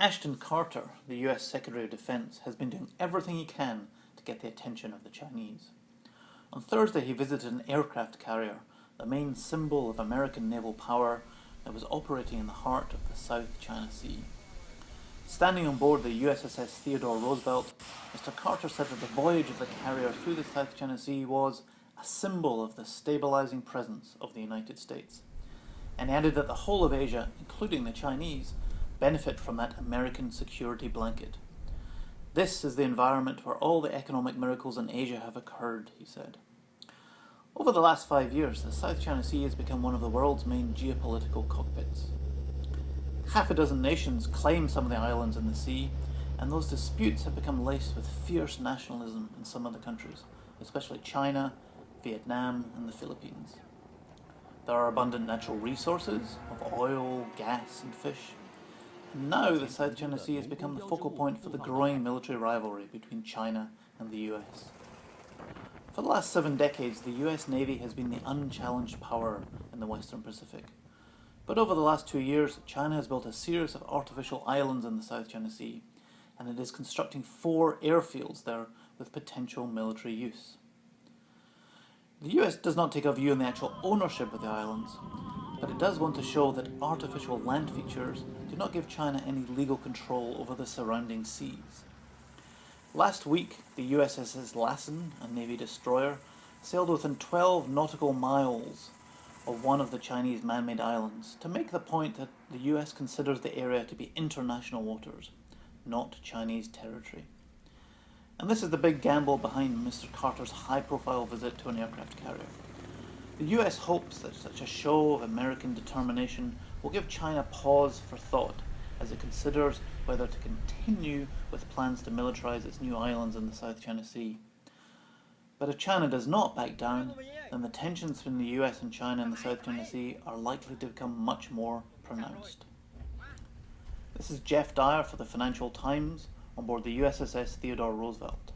Ashton Carter, the US Secretary of Defense, has been doing everything he can to get the attention of the Chinese. On Thursday, he visited an aircraft carrier, the main symbol of American naval power that was operating in the heart of the South China Sea. Standing on board the USS Theodore Roosevelt, Mr. Carter said that the voyage of the carrier through the South China Sea was a symbol of the stabilizing presence of the United States, and added that the whole of Asia, including the Chinese, benefit from that American security blanket. This is the environment where all the economic miracles in Asia have occurred, he said. Over the last 5 years, the South China Sea has become one of the world's main geopolitical cockpits. Half a dozen nations claim some of the islands in the sea, and those disputes have become laced with fierce nationalism in some of the countries, especially China, Vietnam, and the Philippines. There are abundant natural resources of oil, gas, and fish. And now the South China Sea has become the focal point for the growing military rivalry between China and the US. For the last 7 decades, the US Navy has been the unchallenged power in the Western Pacific. But over the last 2 years, China has built a series of artificial islands in the South China Sea, and it is constructing 4 airfields there with potential military use. The US does not take a view on the actual ownership of the islands, but it does want to show that artificial land features do not give China any legal control over the surrounding seas. Last week, the USS Lassen, a Navy destroyer, sailed within 12 nautical miles of one of the Chinese man-made islands to make the point that the US considers the area to be international waters, not Chinese territory. And this is the big gamble behind Mr. Carter's high-profile visit to an aircraft carrier. The US hopes that such a show of American determination will give China pause for thought as it considers whether to continue with plans to militarize its new islands in the South China Sea. But if China does not back down, then the tensions between the US and China in the South China Sea are likely to become much more pronounced. This is Geoff Dyer for the Financial Times on board the USS Theodore Roosevelt.